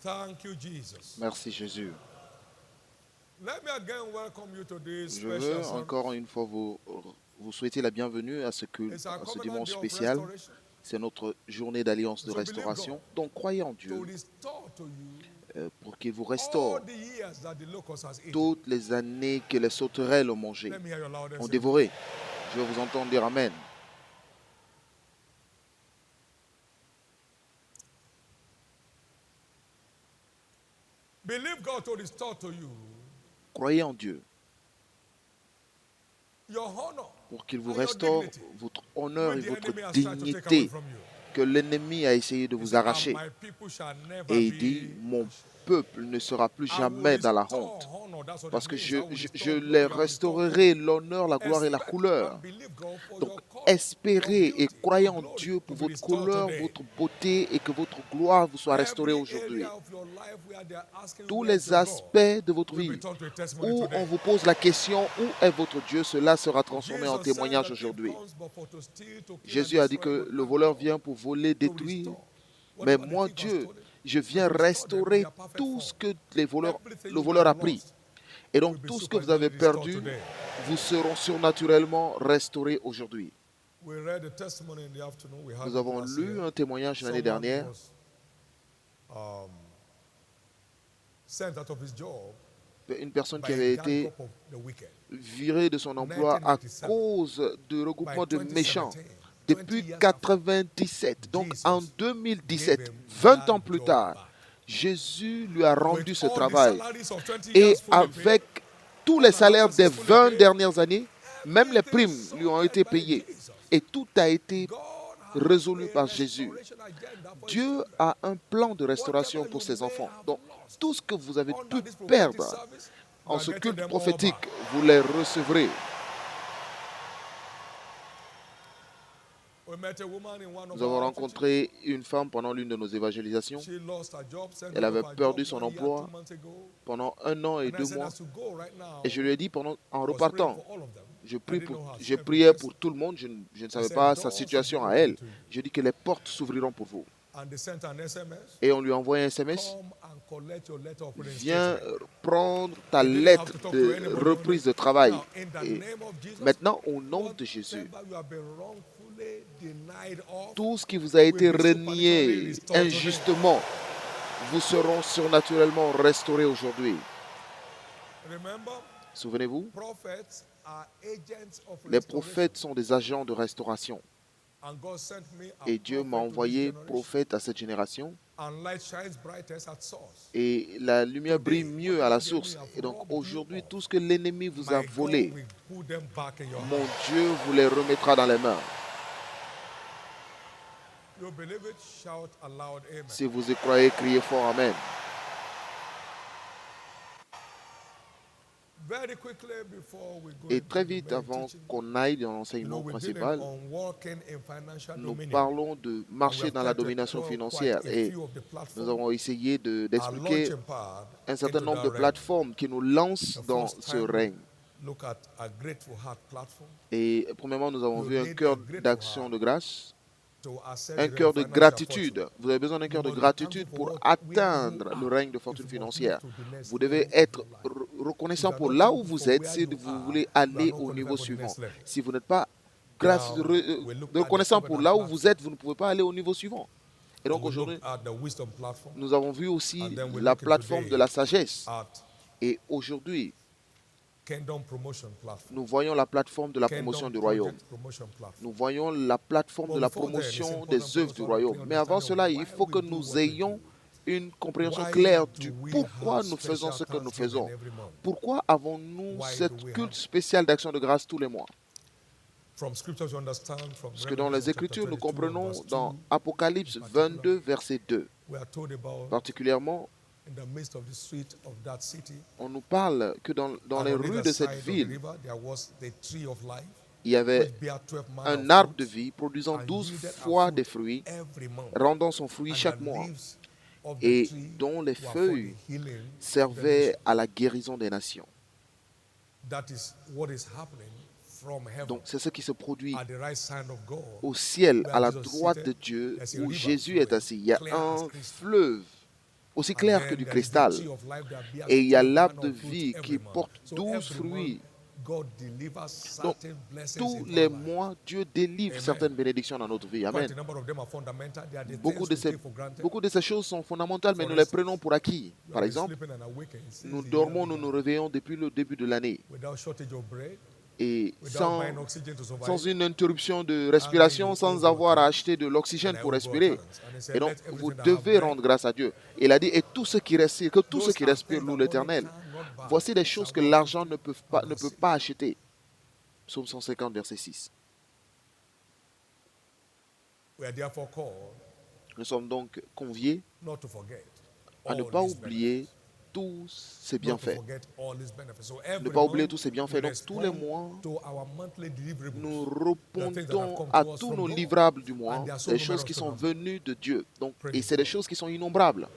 Thank you, Jesus. Merci Jésus. Let me again welcome you to this Je special veux encore service. une fois vous souhaiter la bienvenue à ce culte, It's our à ce covenant dimanche day of spécial. restoration. C'est notre journée d'alliance de So believe God restauration. Donc croyez en to Dieu restore to you pour qu'il vous all restaure the years that the locust has eaten. toutes les années que les sauterelles ont mangé, Let me hear your loudest ont amen. dévoré. Je vais vous entendre dire Amen. Believe God to restore to you Croyez en Dieu your honor pour qu'il vous and your restaure dignity, votre honneur et which the votre enemy has tried to take away dignité from you. que l'ennemi a essayé de He vous said, and arracher. my people shall never Et il dit, be mon ashamed. peuple ne sera plus I will jamais dans la restore honte. honor. That's what Parce it que means. je, I will je, restore je glory. les I will restore restaurerai honor. l'honneur, la gloire et la Expect couleur. and believe God for Donc, your color, your espérez et beauty, croyez your en glory Dieu to pour be votre restored couleur, today. votre beauté et que votre gloire vous soit restaurée Every aujourd'hui. area of your life where they are asking Tous where is les your God aspects de votre will be vie turned to a testimony où today. on vous pose la question où est votre Dieu, cela sera transformé en Jesus said témoignage that thief aujourd'hui. comes but for to steal, to kill and Jésus a dit destroy, que but le I voleur come vient pour voler, to détruire. restore Mais whatever the moi, thief has Dieu, stolen je and viens to restore them in restaurer their perfect tout form. ce que Everything le you may voleur a have pris. lost Et will donc, be tout ce que vous avez supernaturally restored perdu, today. vous seront surnaturellement restaurés aujourd'hui. We read the testimony in the afternoon we had Nous it avons last lu year. un témoignage l'année Someone who dernière was sent out of his job une personne qui by a avait gang été up of the wicked. virée de son emploi à 1987. cause de By regroupement de méchants 2017, 20 depuis years after, 97. Donc en Jesus 2017, gave him 20 that ans plus job tard, back. Jésus lui a With rendu ce all the travail. salaries of 20 Et years fully paid, avec tous les all salaires des allowances fully 20 paid, dernières années, même les everything primes lui ont été sorted by payées. Jesus. Et tout a été God has résolu a par Jésus. restoration agenda for his Dieu children. a un plan de restauration Whatever pour you ses may enfants. have Donc, lost tout ce que vous avez under pu this prophetic perdre service, you en are ce getting culte them all prophétique, back. vous les recevrez. We met a woman in one of Nous avons our outreaches. rencontré une femme pendant l'une de nos évangélisations. She lost her job, sent Elle out of avait her perdu job son 1 year, 2 emploi months ago. pendant 1 an et And I 2 said, mois. as you go right now, Et je lui ai dit, en I was praying repartant, for all of them. je I didn't know her. She j'ai helped me prié pour personally. tout le monde. Je ne I savais said, pas sa doors will be situation à open elle. to you. Je dis que les portes s'ouvriront pour vous. And they sent an SMS. Et on lui a envoyé un SMS. Come and collect your letter of Viens reinstatement. prendre ta They didn't have lettre to talk to de anybody. reprise de travail. Now, in the Et name of Jesus, maintenant, au nom de Jésus, whatever you have been wrongfully denied of tout ce qui vous a été will be supernaturally renié restored today. injustement, vous seront surnaturellement restaurés aujourd'hui. Remember, Souvenez-vous, prophets are agents of les restoration. prophètes sont des agents de restauration. And God sent me a Et Dieu m'a prophet to this envoyé generation. prophète à cette génération. And light shines brightest at source. Et la lumière brille Today, mieux à la whatever the enemy source. have Et donc robbed you aujourd'hui, of, tout ce que l'ennemi vous a my God volé, will put them back in your mon hand. Dieu vous les remettra dans les mains. You believe it? Shout aloud, amen. Si vous y croyez, criez fort Amen. Very quickly before we go Et into très the vite main avant teaching, qu'on aille dans you know, l'enseignement we're dealing principal, on walking in financial nous dominion. parlons de And we marcher have dans la tried to domination explore financière. quite a Et few of the nous platforms avons essayé are d'expliquer launching pad un certain into nombre that de realm. plateformes qui nous lancent The dans first ce time règne. we look at a grateful heart platform Et premièrement, nous avons You vu un need cœur a grateful d'action heart de grâce, to access un the realm cœur of de financial gratitude. fortune. Vous avez besoin d'un You cœur de must be gratitude thankful pour for where you atteindre le are règne de if fortune you must financière. move to the next Vous level devez of être your life. If reconnaissant you are pour not là où thankful vous for êtes where si you vous are, voulez you are aller not au qualified niveau for the suivant. next level. Si vous n'êtes pas Now, we look at the reconnaissant pour covenant là où vous êtes, platform, vous ne pouvez pas aller au niveau suivant. Et and donc we aujourd'hui, looked at the wisdom platform, nous avons vu and aussi then we're la looking plateforme de today la sagesse. at Et aujourd'hui, Kingdom Promotion Platform, nous voyons la plateforme de la Kingdom promotion du royaume. Project Promotion Platform. Nous voyons la plateforme But de la before then, it's promotion important des for œuvres us du to have a royaume. clear Mais avant understanding of cela, il why faut we que do nous what we do. ayons une compréhension Why claire do du we pourquoi have nous faisons special ce que nous Thanksgiving faisons. every month? Pourquoi avons-nous Why cette do we culte have spéciale d'action de grâce tous les mois? From scriptures you understand from Parce que dans Revelation les chapter Écritures, nous 22 and comprenons verse 2 dans in Apocalypse particular, 22, verset 2, we are told about particulièrement, in the midst of the street of that city, on nous parle que dans and les on rues either de cette side of the ville, river there was the tree of life, il y avait which bear 12 manner un of arbre de fruits, vie produisant and 12 yielded her fois fruit des fruits, every month. rendant son fruit And chaque the mois, leaves of the et tree dont les were for the feuilles healing of the servaient nation. à la guérison des nations. That is what is happening from heaven Donc c'est ce qui se produit at the right side of God. au ciel, Where à la Jesus droite de seated, Dieu, there's a où river Jésus est flowing, assis. Il y a clear as un crystal. fleuve aussi And clair que then du there is the cristal. tree of life that bears Et il y a 12 l'arbre manner de of fruit vie every qui month. porte So 12 every month, fruits. God delivers Donc, certain blessings tous into les our life. mois, Dieu délivre Amen. certaines bénédictions dans notre vie. Quite Amen. a number of them are fundamental. They are the Beaucoup things de we ces, take for granted. beaucoup de ces choses sont fondamentales, mais For nous les prenons instance, pour acquis. you Par have been exemple, sleeping and awakened since nous the year dormons, nous nous began réveillons depuis le début de l'année. without shortage of bread, Et without buying oxygen to sans survive. une interruption de And then respiration, you owe sans God avoir à thanks. acheter de l'oxygène And I pour owe God respirer. thanks. And he Et said, donc, let vous everything that have devez breath. rendre grâce à Dieu. Il a dit, et tout ce qui respire, que tout ce Those qui are respire things loue that money l'Éternel. cannot buy. Voici des choses Psalm que l'argent 150, ne peut pas acheter. Psaume 150, verset 6. We are therefore called Nous sommes donc conviés not to forget à ne all pas his oublier benefits. tous ses Not to bienfaits. forget all his benefits. So Ne every pas oublier month, tous ses bienfaits. we Donc, tous les respond mois, to our monthly deliverables. nous The things that have répondons come à to us tous from nos God. livrables du And mois, they are so des choses numerous qui to sont number. venues de Dieu. Donc, Praise et c'est des God. choses qui sont innombrables.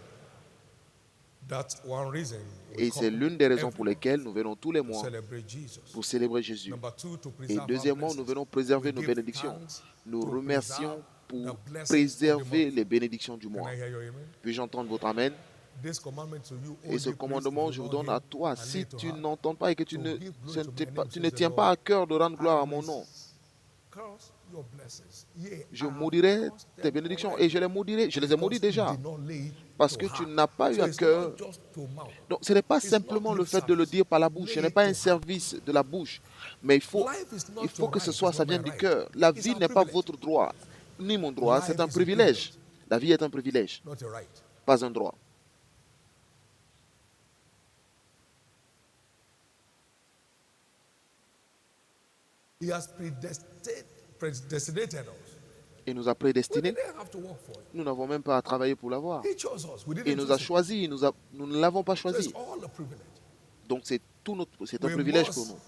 That's one reason Et we c'est come l'une des raisons every pour month lesquelles nous venons tous les to mois celebrate Jesus. pour célébrer Jésus. Number two, to Et preserve our deuxièmement, nous blessings. venons préserver We nos give bénédictions. thanks Nous to remercions preserve pour the blessings of the préserver month. les bénédictions du Can mois. I hear your amen? Puis-je entendre votre Amen? This commandment to you, Et ce only please, commandement, if je you vous not donne hear à toi, and si lay to tu heart, n'entends pas et que tu to ne, give glory to my name, tu says ne the tiens Lord. pas à cœur de rendre gloire à I mon will nom, curse your blessings. Yea, je I have maudirai cursed tes them bénédictions already, et je les maudirai, je les ai maudits because you déjà, did not lay it parce to que tu heart. n'as pas eu So à it's cœur. not just to mouth. Donc, ce n'est pas It's not simplement le lip fait de le service. dire par la bouche, ce Lay n'est it pas to un heart. service de la bouche, mais Life is il not faut your que ce right, soit, it's ça not my vienne du right. cœur. La It's vie our n'est pas privilege. votre droit, ni mon droit, c'est un Life is a privilège. privilege, La vie est un privilège, not a right. pas un droit. He has predestinated us. Il nous a We prédestinés, didn't have to work for it. nous n'avons même pas à travailler pour l'avoir. He chose us. We Il didn't nous a choose it. choisis, nous ne l'avons pas So it's choisi. all a privilege. Donc c'est un We privilège pour must nous.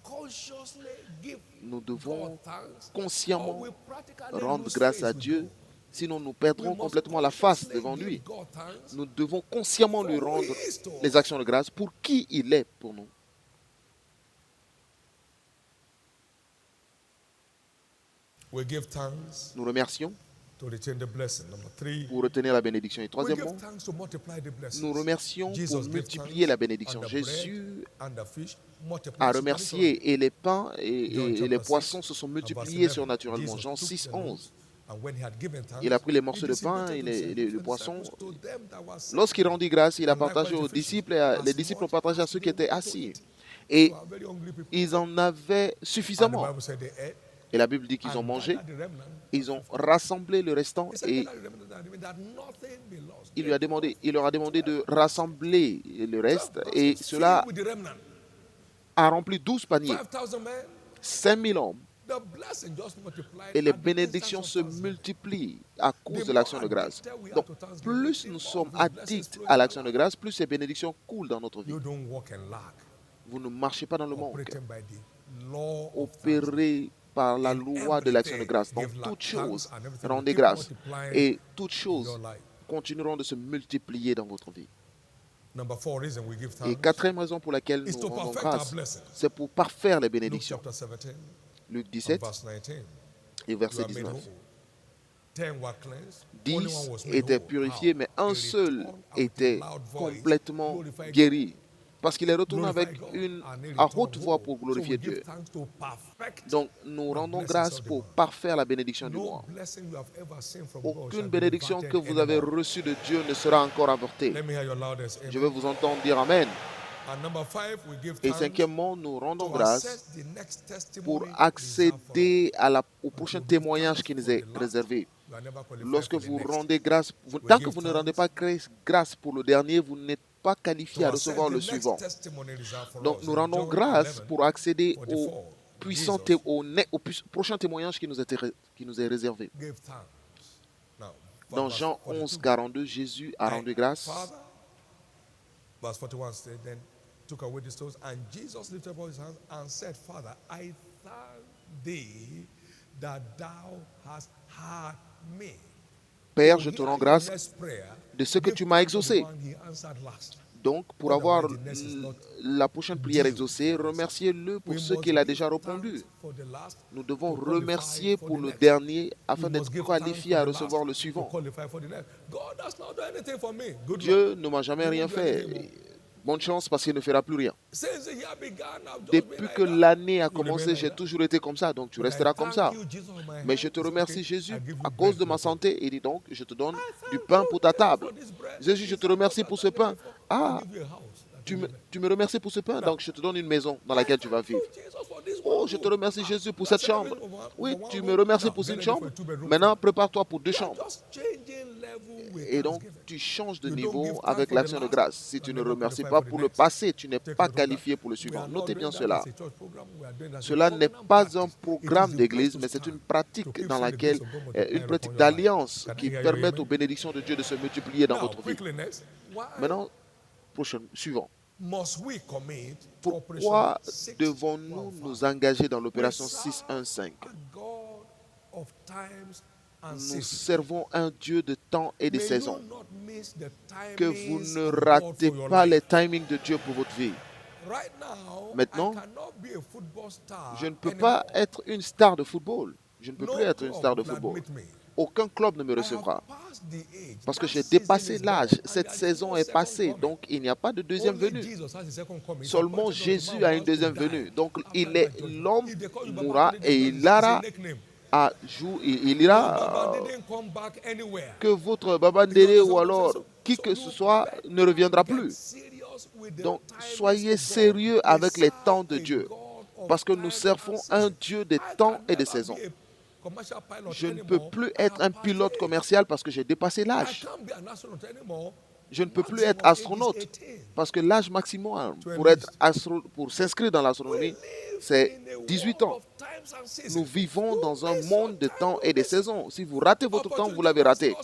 consciously give Nous God devons thanks, or consciemment we practically rendre lose grâce faith à with Dieu, God. sinon nous We perdrons must complètement la face consciously devant give lui. God thanks Nous devons consciemment lui for who rendre He is to les us. actions de grâce pour qui il est pour nous. We give thanks Nous remercions to retain the blessing. Number three, pour retenir la bénédiction. Et we troisièmement, give thanks to multiply the blessings. nous remercions Jesus pour gave multiplier la thanks bénédiction. on the Jésus bread and the fish, multiplied a supernaturally. remercié et les pains John et les chapter poissons 6 se sont and verse multipliés 11. surnaturellement. Jesus Jean took 6, the 11. loaves, and when he had given thanks, Il a pris les he morceaux de pain et distributed to le his poisson. disciples, to them that were seated. Lorsqu'il rendit grâce, il a And partagé likewise aux the fishes, disciples et as les disciples ont much partagé à as ceux qui they étaient wanted to assis. eat. Et So are very hungry people. ils en avaient And the suffisamment. Bible said they ate Et la Bible dit qu'ils ont and mangé, gathered the remnant. ils ont rassemblé le restant He said, et gather the remnant that nothing be lost. il leur a demandé de rassembler le reste 12 et baskets cela filled with the remnant. a rempli 12 paniers, 5,000 men. 5000 hommes. The blessing just multiplied Et les at the bénédictions instance se of thanksgiving. multiplient à cause The de l'action more de grâce. addicted we are Donc, to thanksgiving, plus the nous more sommes of His blessings addicts flow à in l'action our de life. grâce, plus ces bénédictions coulent dans notre vie. You don't walk in lack, Vous ne marchez pas dans le manque, operating by the law of thanksgiving. opérez par la In loi de l'action de everything, grâce. Dans give toutes thanks choses, and everything will rendez keep grâce. multiplying Et toutes in choses your life. continueront de se multiplier dans votre vie. Number 4 reason we give Et thanks quatrième raison pour laquelle is nous to rendons perfect our grâce, blessings. c'est pour parfaire les Luke bénédictions. chapter 17 Luc and 17 verse 19. et You verset are made 19. whole. 10 were cleansed, only 10 one was made étaient whole. purifiés, How? mais un He seul returned and with a était loud voice complètement glorified God. guéri. Parce qu'il est retourné Glorify avec God, une and he à returned haute voix whole. pour So glorifier we give Dieu. thanks to perfect Donc, nous the rendons blessings grâce of the pour month. parfaire la bénédiction du No mois. blessing you have ever seen from God shall Aucune be bénédiction reverted que vous avez anymore. reçue de Dieu ne sera encore avortée. Let me hear your loudest Je veux amen. vous entendre dire Amen. And number 5, we give Et thanks cinquièmement, nous rendons to grâce access the next pour testimony reserved for us. accéder au But prochain we give témoignage thanks qui nous for est the last. réservé. You are never qualified Lorsque for the vous next. rendez grâce, We tant give que vous ne rendez thanks pas grâce pour le dernier, vous n'êtes pas qualifié to à access recevoir the le next suivant. testimony reserved for Donc us. nous In rendons John grâce 11, pour accéder 44, au puissant Jesus prochain témoignage qui nous est réservé. gave thanks. Now, Dans verse Jean 42. 11, 42, Jésus a rendu grâce. Father, verse 41 said, then took away the stones, and Jesus lifted up his hands and said, Father, I thank thee that thou hast heard me. Père, So je te here rends in grâce this prayer, de ce que give tu m'as thanks to the exaucé. one he answered last. Donc, pour avoir la prochaine prière exaucée, remerciez-le pour ce qu'il a déjà répondu. Nous devons remercier pour le dernier afin d'être qualifié à recevoir le suivant. Dieu ne m'a jamais rien fait. Bonne chance parce qu'il ne fera plus rien. Depuis que l'année a commencé, j'ai toujours été comme ça, donc tu resteras comme ça. Mais je te remercie, Jésus, à cause de ma santé. Il dit donc, je te donne du pain pour ta table. Jésus, je te remercie pour ce pain. Ah, tu me remercies pour ce pain, donc je te donne une maison dans laquelle tu vas vivre. Oh, je te remercie, Jésus, pour cette chambre. Oui, tu me remercies pour une chambre. Maintenant, prépare-toi pour 2 chambres. Et donc, tu changes de niveau avec l'action de grâce. Si tu ne remercies pas pour le passé, tu n'es pas qualifié pour le suivant. Notez bien cela. Cela n'est pas un programme d'église, mais c'est une pratique dans laquelle, une pratique d'alliance qui permet aux bénédictions de Dieu de se multiplier dans votre vie. Maintenant, suivant. Pourquoi devons-nous nous engager dans l'opération 615? Nous servons un Dieu de temps et de saison. Que vous ne ratez pas les timings de Dieu pour votre vie. Maintenant, je ne peux pas être une star de football. Je ne peux plus être une star de football. Aucun club ne me recevra. Parce que j'ai dépassé l'âge. Cette saison est passée, donc il n'y a pas de deuxième venue. Seulement Jésus a une deuxième venue. Donc l'homme mourra et il ira que votre Babandere ou alors qui que ce soit ne reviendra plus. Donc soyez sérieux avec les temps de Dieu. Parce que nous servons un Dieu des temps et des saisons. Je ne peux plus être un pilote commercial parce que j'ai dépassé l'âge. Je ne peux plus être astronaute parce que l'âge maximum pour s'inscrire dans l'astronomie, c'est 18 ans. Nous vivons dans un monde de temps et de saisons. Si vous ratez votre temps, vous l'avez raté.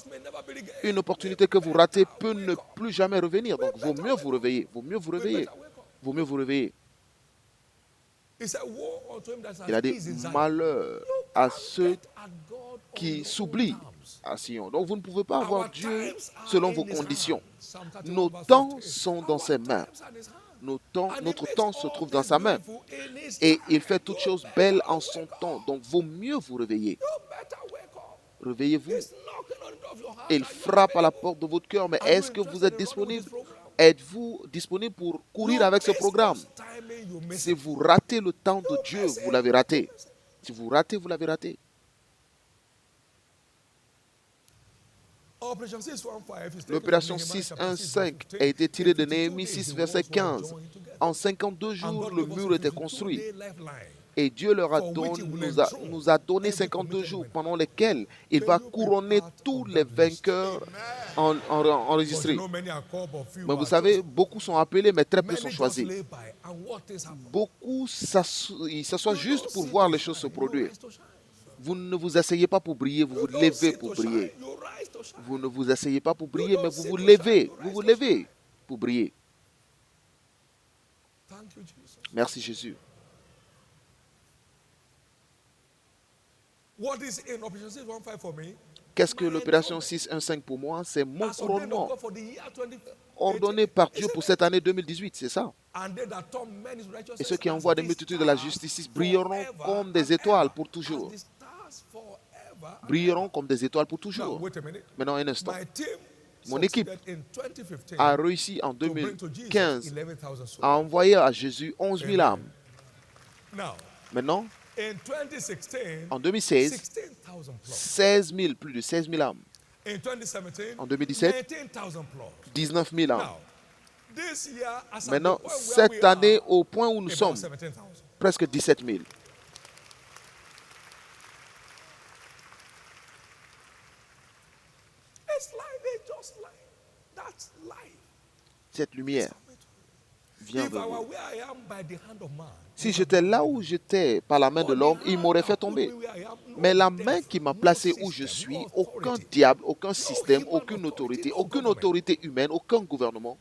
Une opportunité que vous ratez peut ne plus jamais revenir. Donc, vaut mieux vous réveiller. Vaut mieux vous réveiller. Vaut mieux vous réveiller. Il a dit, malheur à ceux qui s'oublient à Sion. Donc vous ne pouvez pas avoir Dieu selon vos conditions. Nos temps sont dans ses mains. Notre temps se trouve dans sa main. Et il fait toutes choses belles en son temps. Donc vaut mieux vous réveiller. Réveillez-vous. Il frappe à la porte de votre cœur. Mais est-ce que vous êtes disponible? Êtes-vous disponible pour courir avec ce programme? Si vous ratez le temps de Dieu, vous l'avez raté. Si vous ratez, vous l'avez raté. L'opération 615 a été tirée de Néhémie 6, verset 15. En 52 jours, le mur était construit. Et Dieu nous a donné 52 jours pendant lesquels il va couronner tous les vainqueurs enregistrés. Mais vous savez, beaucoup sont appelés, mais très peu sont choisis. Beaucoup s'assoient juste pour voir les choses se produire. Vous ne vous asseyez pas pour briller, vous vous levez pour briller. Vous ne vous asseyez pas pour briller, mais vous vous levez pour briller. Merci Jésus. Qu'est-ce que l'opération 615 pour moi? C'est mon couronnement ordonné par Dieu pour cette année 2018, c'est ça. Et ceux qui envoient des multitudes de la justice brilleront comme des étoiles pour toujours. Brilleront comme des étoiles pour toujours. Maintenant, un instant. Mon équipe a réussi en 2015 à envoyer à Jésus 11 000 âmes. Maintenant, en 2016, 16 000, plus de 16 000 âmes. En 2017, 19 000 âmes. Maintenant, cette année, au point où nous sommes, presque 17 000. Cette lumière vient vers vous. Si j'étais là où j'étais par la main de l'homme, il m'aurait fait tomber. Mais la main qui m'a placé où je suis, aucun diable, aucun système, aucune autorité humaine, aucun gouvernement.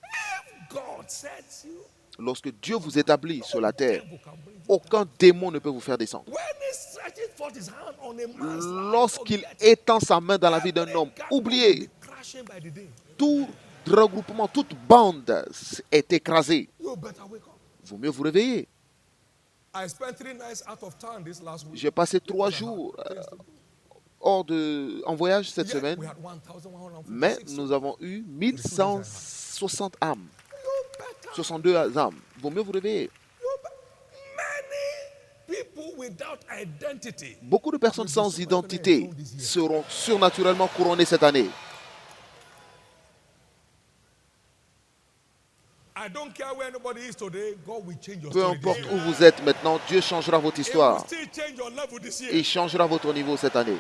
Lorsque Dieu vous établit sur la terre, aucun démon ne peut vous faire descendre. Lorsqu'il étend sa main dans la vie d'un homme, oubliez, tout regroupement, toute bande est écrasée. Vaut mieux vous réveiller. J'ai passé 3 jours en voyage cette semaine, mais nous avons eu 1160 âmes, 62 âmes. Vaut mieux vous réveiller. Beaucoup de personnes sans identité seront surnaturellement couronnées cette année. Peu importe où vous êtes maintenant, Dieu changera votre histoire. Il changera votre niveau cette année.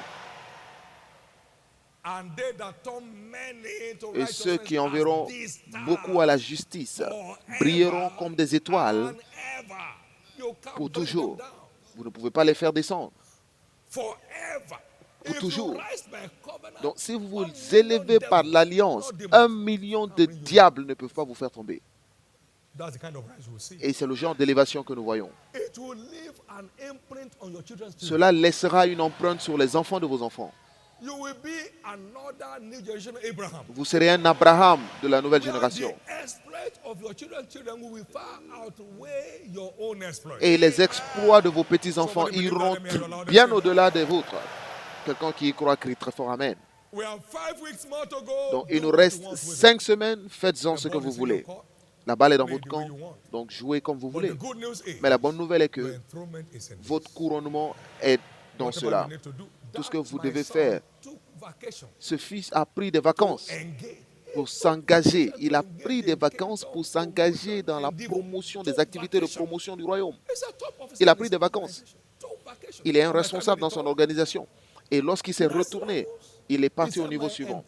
Et ceux qui enverront beaucoup à la justice brilleront comme des étoiles pour toujours. Vous ne pouvez pas les faire descendre. Pour toujours. Donc si vous vous élevez par l'alliance, 1 million de diables ne peuvent pas vous faire tomber. Et c'est le genre d'élévation que nous voyons. Cela laissera une empreinte sur les enfants de vos enfants. Vous serez un Abraham de la nouvelle génération. Et les exploits de vos petits-enfants iront bien au-delà des vôtres. Quelqu'un qui y croit crie très fort Amen. Donc il nous reste 5 semaines, faites-en ce que vous voulez. La balle est dans votre camp, donc jouez comme vous voulez. Mais la bonne nouvelle est que votre couronnement est dans cela. Tout ce que vous devez faire. Ce fils a pris des vacances pour s'engager. Il a pris des vacances pour s'engager dans la promotion, des activités de promotion du royaume. Il a pris des vacances. Il est un responsable dans son organisation. Et lorsqu'il s'est retourné, il est parti au niveau suivant.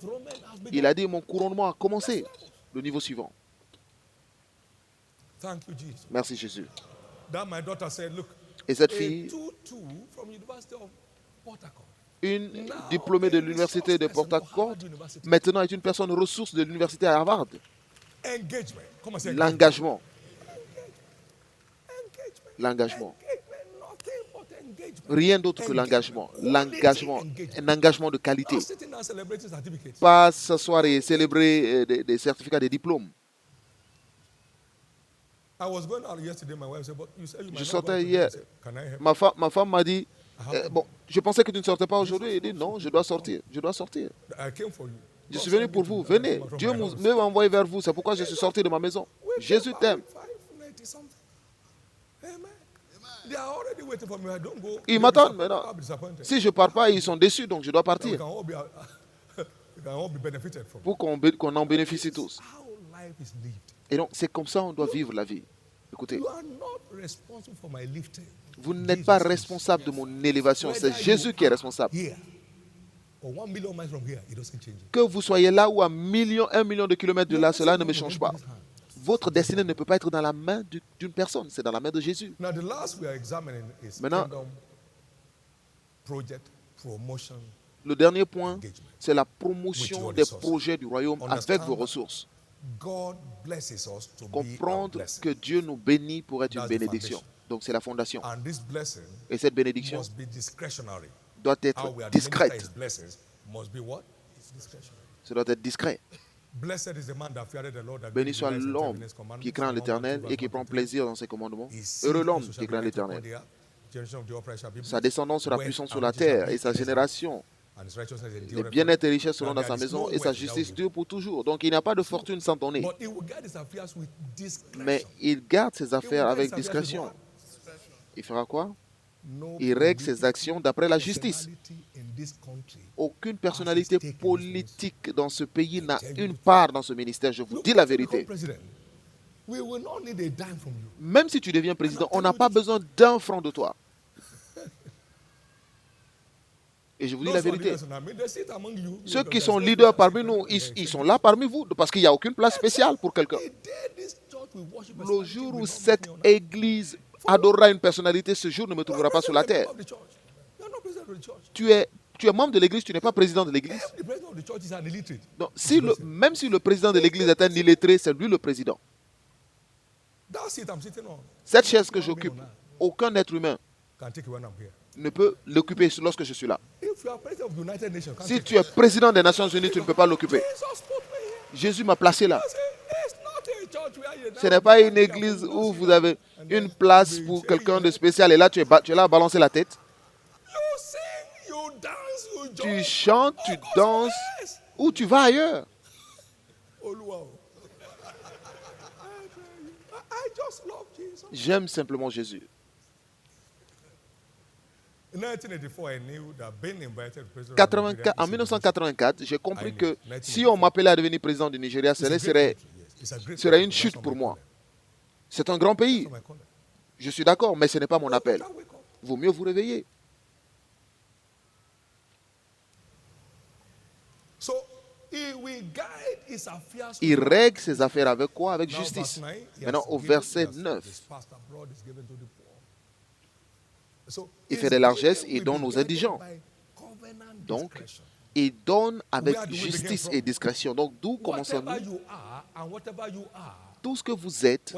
Il a dit, mon couronnement a commencé. Le niveau suivant. Merci Jésus. Et cette fille, une diplômée de l'université de Port Harcourt, maintenant est une personne ressource de l'université à Harvard. L'engagement. L'engagement. Rien d'autre que l'engagement. L'engagement, un engagement de qualité. Pas s'asseoir et célébrer des certificats, des diplômes. Je sortais hier. Ma femme m'a dit, bon, je pensais que tu ne sortais pas aujourd'hui. Elle dit, non, je dois sortir. Je dois sortir. Je suis venu pour vous. Venez. Dieu m'a envoyé vers vous. C'est pourquoi je suis sorti de ma maison. Jésus t'aime. Ils m'attendent maintenant. Si je ne pars pas, ils sont déçus, donc je dois partir. Pour qu'on en bénéficie tous. Et donc, c'est comme ça qu'on doit vivre la vie. Écoutez, vous n'êtes pas responsable de mon élévation, c'est Jésus qui est responsable. Que vous soyez là ou à 1 million de kilomètres de là, cela ne me change pas. Votre destinée ne peut pas être dans la main d'une personne, c'est dans la main de Jésus. Maintenant, le dernier point, c'est la promotion des projets du royaume avec vos ressources. Comprendre que Dieu nous bénit pour être une bénédiction. Donc c'est la fondation. Et cette bénédiction doit être discrète. Ça doit être discret. Béni soit l'homme qui craint l'Éternel et qui prend plaisir dans ses commandements. Heureux l'homme qui craint l'Éternel. Sa descendance sera puissante sur la terre et sa génération. Les bien-être et richesses seront dans sa maison et sa justice dure pour toujours. Donc il n'y a pas de fortune sans donner. Mais il garde ses affaires avec discrétion. Il fera quoi? Il règle ses actions d'après la justice. Aucune personnalité politique dans ce pays n'a une part dans ce ministère. Je vous dis la vérité. Même si tu deviens président, on n'a pas besoin d'un franc de toi. Et je vous dis la vérité. Ceux qui sont leaders parmi nous, ils sont là parmi vous parce qu'il n'y a aucune place spéciale pour quelqu'un. Le jour où cette église adorera une personnalité, ce jour ne me trouvera pas sur la terre. Tu es membre de l'église, tu n'es pas président de l'église. Donc, même si le président de l'église est un illettré, c'est lui le président. Cette chaise que j'occupe, aucun être humain ne peut l'occuper lorsque je suis là. Si tu es président des Nations Unies, tu ne peux pas l'occuper. Jésus m'a placé là. Ce n'est pas une église où vous avez une place pour quelqu'un de spécial et là tu es là à balancer la tête. Tu chantes, tu danses ou tu vas ailleurs. J'aime simplement Jésus. En 1984, j'ai compris que si on m'appelait à devenir président du Nigeria, ce serait une chute pour moi. C'est un grand pays. Je suis d'accord, mais ce n'est pas mon appel. Vaut mieux vous réveiller. Il règle ses affaires avec quoi? Avec justice. Maintenant, au verset 9. Il fait des largesses et donne aux indigents. Donc, il donne avec justice et discrétion. Donc, d'où commençons-nous? Tout ce que vous êtes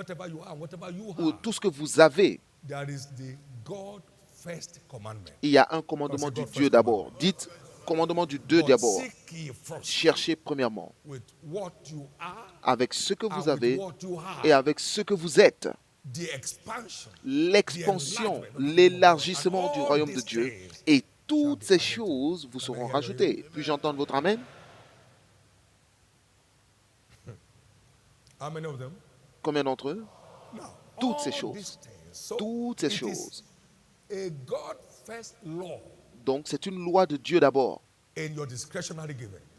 ou tout ce que vous avez, il y a un commandement du Dieu d'abord. Dites commandement du Dieu d'abord. Cherchez premièrement avec ce que vous avez et avec ce que vous êtes. L'expansion, l'élargissement du royaume de Dieu et toutes ces choses vous seront rajoutées. Puis-je entendre votre amen? Combien d'entre eux? Toutes ces choses. Toutes ces choses. Donc, c'est une loi de Dieu d'abord.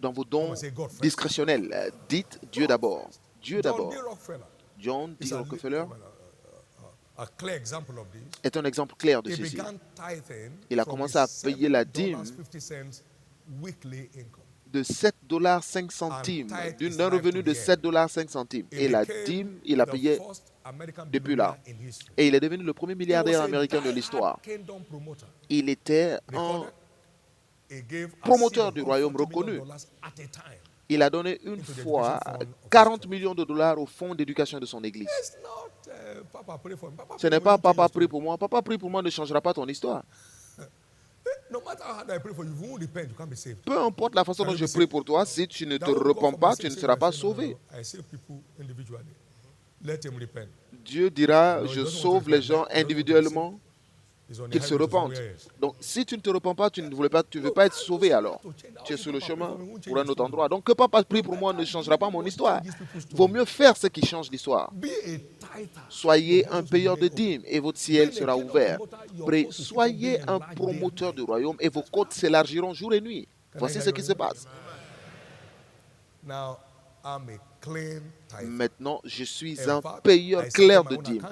Dans vos dons discrétionnels, dites Dieu d'abord. Dieu d'abord. John D. Rockefeller est un exemple clair de ceci. Il a commencé à payer la dîme de $7.05, d'un revenu de $7.05. Et la dîme, il a payé depuis là. Et il est devenu le premier milliardaire américain de l'histoire. Il était un promoteur du royaume reconnu. Il a donné une fois $40 millions au fonds d'éducation de son église. Ce n'est pas papa prie pour moi. Papa prie pour moi ne changera pas ton histoire. Peu importe la façon dont je prie pour toi, si tu ne te repens pas, tu ne seras pas sauvé. Dieu dira, je sauve les gens individuellement, qu'ils se repentent. Donc, si tu ne te repens pas, tu ne veux pas être sauvé alors. Tu es sur le chemin pour un autre endroit. Donc, que papa prie pour moi ne changera pas mon histoire. Il vaut mieux faire ce qui change l'histoire. Soyez un payeur de dîmes et votre ciel sera ouvert. Soyez un promoteur du royaume et vos côtes s'élargiront jour et nuit. Voici ce qui se passe. Maintenant, je suis un payeur clair de dîmes.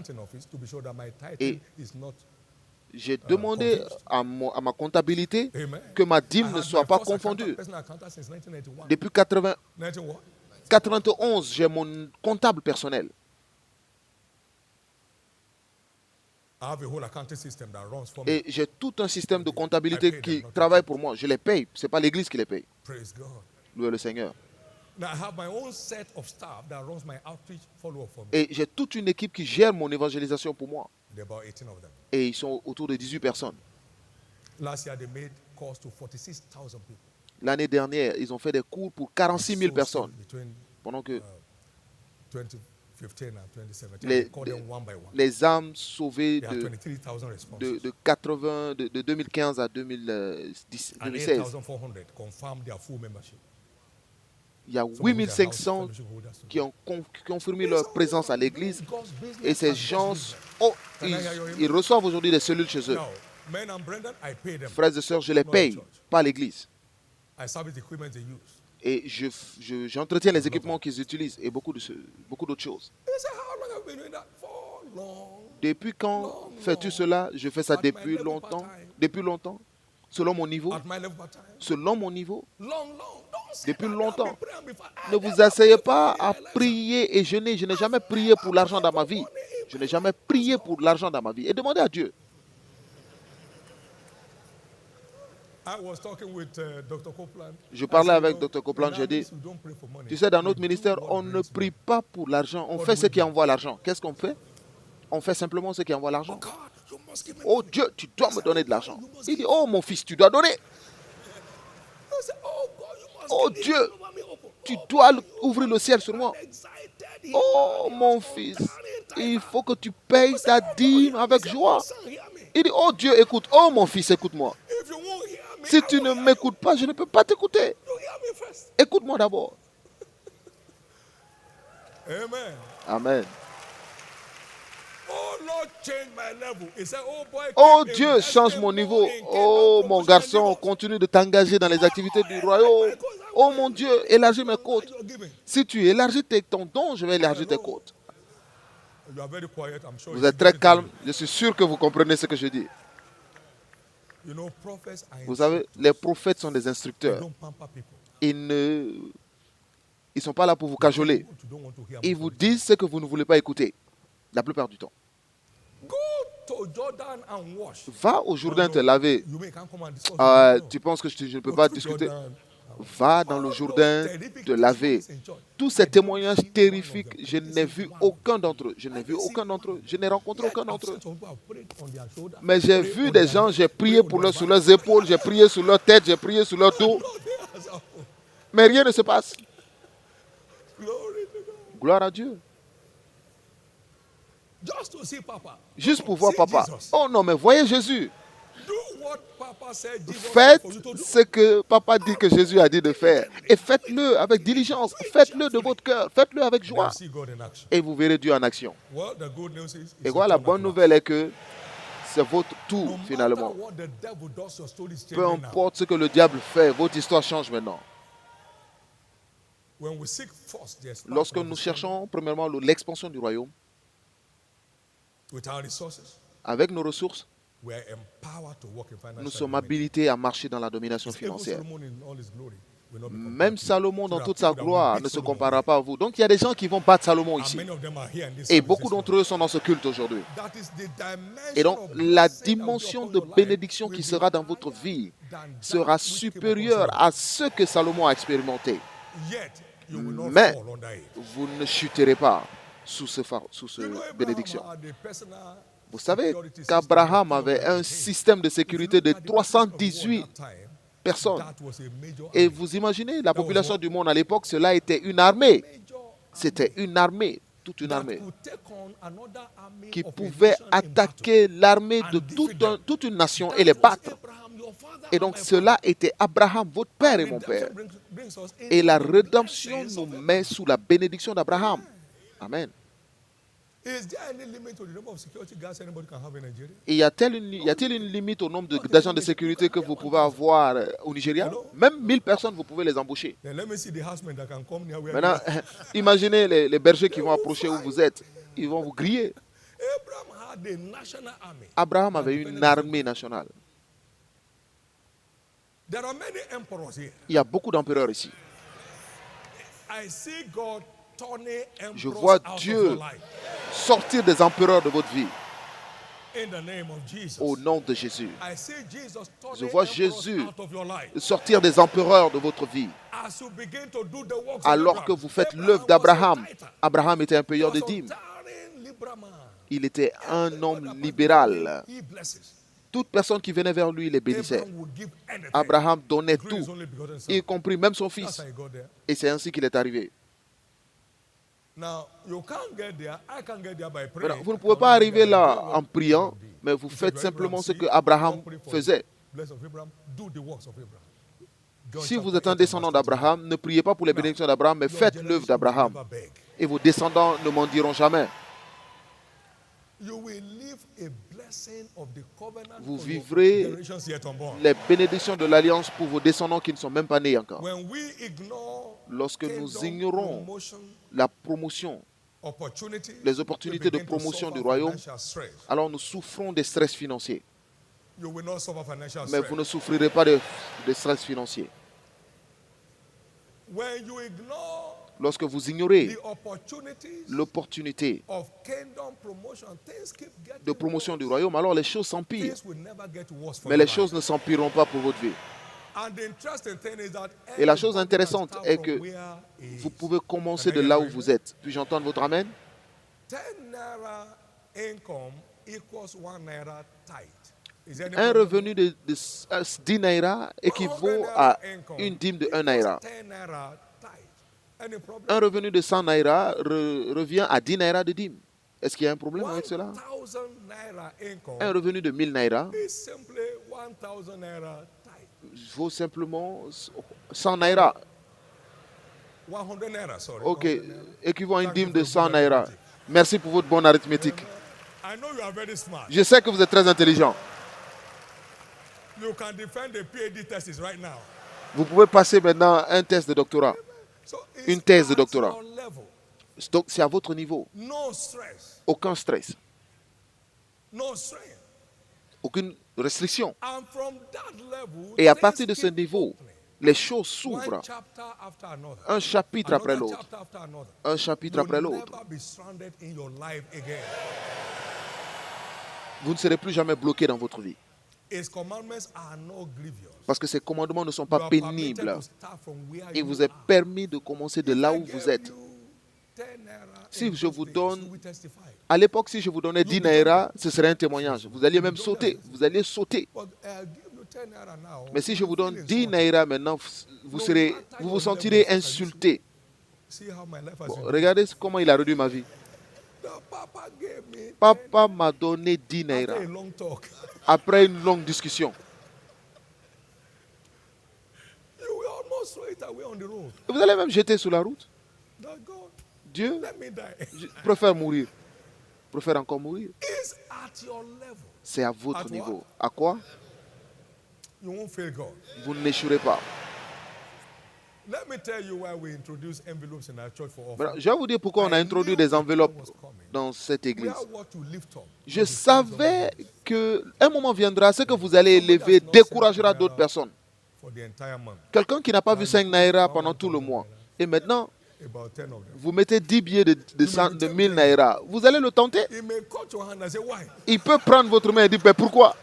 Et j'ai demandé à ma comptabilité que ma dîme ne soit pas confondue. Depuis 1991, j'ai mon comptable personnel. Et j'ai tout un système de comptabilité qui travaille pour moi. Je les paye. Ce n'est pas l'église qui les paye. Louez le Seigneur. Et j'ai toute une équipe qui gère mon évangélisation pour moi. Et ils sont autour de 18 personnes. L'année dernière, ils ont fait des cours pour 46 000 personnes. Pendant que les âmes sauvées de 2015 à 2016. Il y a 8500 qui ont confirmé leur présence à l'église et ces gens, ils reçoivent aujourd'hui des cellules chez eux. Frères et sœurs, je les paye, pas l'église. Et j'entretiens les équipements qu'ils utilisent et beaucoup d'autres choses. Depuis quand fais-tu cela? Je fais ça depuis longtemps. Depuis longtemps. Selon mon niveau. Selon mon niveau. Depuis longtemps. Ne vous asseyez pas à prier et jeûner. Je n'ai jamais prié pour l'argent dans ma vie. Je n'ai jamais prié pour l'argent dans ma vie. Et demandez à Dieu. Je parlais avec Dr. Copeland, j'ai dit, tu sais, dans notre ministère, on ne prie pas pour l'argent, on fait ce qui envoie l'argent. Qu'est-ce qu'on fait? On fait simplement ce qui envoie l'argent. Oh Dieu, tu dois me donner de l'argent. Il dit, oh mon fils, tu dois donner. Oh Dieu, tu dois ouvrir le ciel sur moi. Oh mon fils, il faut que tu payes ta dîme avec joie. Il dit, oh Dieu, écoute. Oh mon fils, écoute-moi. Si tu ne m'écoutes pas, je ne peux pas t'écouter. Écoute-moi d'abord. Amen. Amen. Oh Dieu, change mon niveau. Oh mon garçon, continue de t'engager dans les activités du royaume. Oh mon Dieu, élargis mes côtes. Si tu élargis ton don, je vais élargir tes côtes. Vous êtes très calme. Je suis sûr que vous comprenez ce que je dis. Vous savez, les prophètes sont des instructeurs. Ils ne sont pas là pour vous cajoler. Ils vous disent ce que vous ne voulez pas écouter, la plupart du temps. Va au Jourdain te laver. Tu penses que je ne peux pas discuter? Va dans le Jourdain te laver. Tous ces témoignages terrifiques, je n'ai vu aucun d'entre eux. Je n'ai vu aucun d'entre eux. Je n'ai rencontré aucun d'entre eux. Mais j'ai vu des gens, j'ai prié pour sur leurs épaules, j'ai prié sur leur tête, j'ai prié sur leur dos. Mais rien ne se passe. Gloire à Dieu. Juste pour voir papa. Oh non, mais voyez Jésus. Faites ce que papa dit que Jésus a dit de faire. Et faites-le avec diligence. Faites-le de votre cœur. Faites-le avec joie. Et vous verrez Dieu en action. Et voilà, la bonne nouvelle est que c'est votre tour finalement. Peu importe ce que le diable fait, votre histoire change maintenant. Lorsque nous cherchons premièrement l'expansion du royaume, avec nos ressources, nous sommes habilités à marcher dans la domination financière. Même Salomon dans toute sa gloire ne se comparera pas à vous. Donc il y a des gens qui vont battre Salomon ici. Et beaucoup d'entre eux sont dans ce culte aujourd'hui. Et donc la dimension de bénédiction qui sera dans votre vie sera supérieure à ce que Salomon a expérimenté. Mais vous ne chuterez pas sous ce bénédiction. Vous savez qu'Abraham avait un système de sécurité de 318 personnes. Et vous imaginez, la population du monde à l'époque, cela était une armée. C'était une armée, toute une armée, qui pouvait attaquer l'armée de toute une nation et les battre. Et donc cela était Abraham, votre père et mon père. Et la rédemption nous met sous la bénédiction d'Abraham. Amen. Et y a-t-il une limite au nombre d'agents de sécurité que vous pouvez avoir au Nigeria? Même 1000 personnes, vous pouvez les embaucher. Maintenant, imaginez les bergers qui vont approcher où vous êtes. Ils vont vous griller. Abraham avait une armée nationale. Il y a beaucoup d'empereurs ici. Je vois Dieu sortir des empereurs de votre vie. Au nom de Jésus. Je vois Jésus sortir des empereurs de votre vie. Alors que vous faites l'œuvre d'Abraham. Abraham était un payeur de dîmes. Il était un homme libéral. Toute personne qui venait vers lui, il les bénissait. Abraham donnait tout, y compris même son fils. Et c'est ainsi qu'il est arrivé. Maintenant, vous ne pouvez pas arriver là en priant, mais vous faites simplement ce que Abraham faisait. Si vous êtes un descendant d'Abraham, ne priez pas pour les bénédictions d'Abraham, mais faites l'œuvre d'Abraham. Et vos descendants ne mendiront jamais. Vous vivrez les bénédictions de l'alliance pour vos descendants qui ne sont même pas nés encore. Lorsque nous ignorons la promotion, les opportunités de promotion du royaume, alors nous souffrons des stress financiers. Mais vous ne souffrirez pas de stress financier. Lorsque vous ignorez l'opportunité de promotion du royaume, alors les choses s'empirent. Mais les choses ne s'empireront pas pour votre vie. Et la chose intéressante est que vous pouvez commencer de là où vous êtes. Puis-je entendre votre amen? 1 revenu de 10 naira équivaut à une dîme de 1 naira. Un revenu de 100 naira revient à 10 naira de dîme. Est-ce qu'il y a un problème avec cela? Un revenu de 1000 naira vaut simplement 100 naira. Ok, équivaut à une dîme de 100 naira. Merci pour votre bonne arithmétique. Je sais que vous êtes très intelligent. Vous pouvez passer maintenant un test de doctorat. Une thèse de doctorat. Donc, c'est à votre niveau. Aucun stress. Aucune restriction. Et à partir de ce niveau, les choses s'ouvrent. Un chapitre après l'autre. Un chapitre après l'autre. Vous ne serez plus jamais bloqué dans votre vie. Parce que ces commandements ne sont pas pénibles. Il vous est permis de commencer de là où vous êtes. Si je vous donne, à l'époque, si je vous donnais 10 naira, ce serait un témoignage. Vous alliez même sauter. Vous alliez sauter. Mais si je vous donne 10 naira maintenant, vous vous sentirez insulté. Bon, regardez comment il a réduit ma vie. Papa m'a donné 10 naira après une longue discussion. Vous allez même jeter sur la route. Dieu, je préfère mourir. Je préfère encore mourir. C'est à votre niveau. À quoi? Vous n'échouerez pas. Je vais vous dire pourquoi on a introduit des enveloppes dans cette église. Je savais qu'un moment viendra, ce que vous allez élever découragera d'autres personnes. Quelqu'un qui n'a pas vu 5 naira pendant tout le mois. Et maintenant, vous mettez 10 billets de 1000 naira. Vous allez le tenter. Il peut prendre votre main et dire, pourquoi?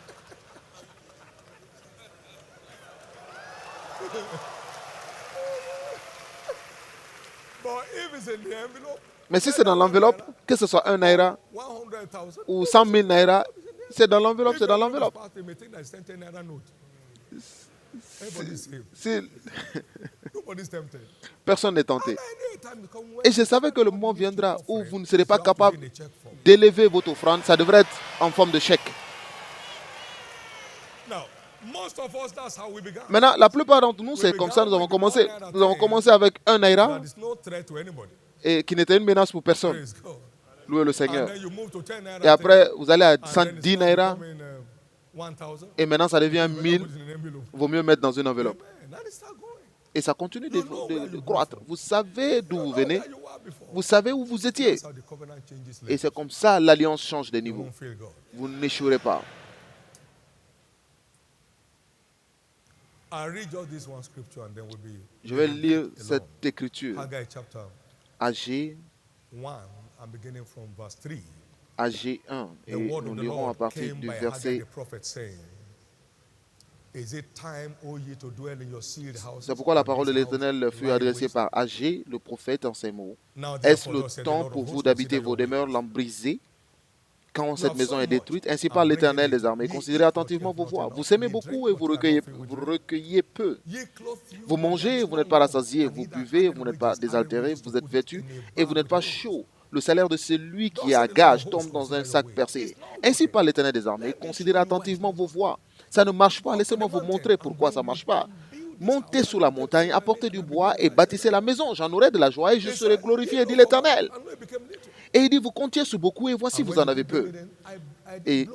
Mais si c'est dans l'enveloppe, que ce soit 1 naira ou 100 000 naira, c'est dans l'enveloppe, c'est dans l'enveloppe. Personne n'est tenté. Et je savais que le moment viendra où vous ne serez pas capable d'élever votre offrande. Ça devrait être en forme de chèque. Maintenant, la plupart d'entre nous, c'est comme ça que nous avons commencé. Nous avons commencé avec 1 naira et qui n'était une menace pour personne. Louez le Seigneur. Et après, vous allez à 110 naira. Et maintenant, ça devient 1000. Il vaut mieux mettre dans une enveloppe. Et ça continue de croître. Vous savez d'où vous venez. Vous savez où vous étiez. Et c'est comme ça l'alliance change de niveau. Vous n'échouerez pas. Je vais lire cette écriture. Agé 1. Et nous lirons à partir du verset. C'est pourquoi la parole de l'Éternel fut adressée par Agé, le prophète, en ces mots. Est-ce le temps pour vous d'habiter vos demeures brisées quand cette maison est détruite? Ainsi parle l'Éternel des armées. Considérez attentivement vos voies. Vous semez beaucoup et vous recueillez peu. Vous mangez et vous n'êtes pas rassasiés. Vous buvez et vous n'êtes pas désaltérés. Vous êtes vêtus et vous n'êtes pas chauds. Le salaire de celui qui est à gage tombe dans un sac percé. Ainsi parle l'Éternel des armées. Considérez attentivement vos voies. Ça ne marche pas. Laissez-moi vous montrer pourquoi ça ne marche pas. Montez sur la montagne, apportez du bois et bâtissez la maison. J'en aurai de la joie et je serai glorifié, dit l'Éternel. Et il dit, vous comptiez sur beaucoup et voici, vous en avez peu. Et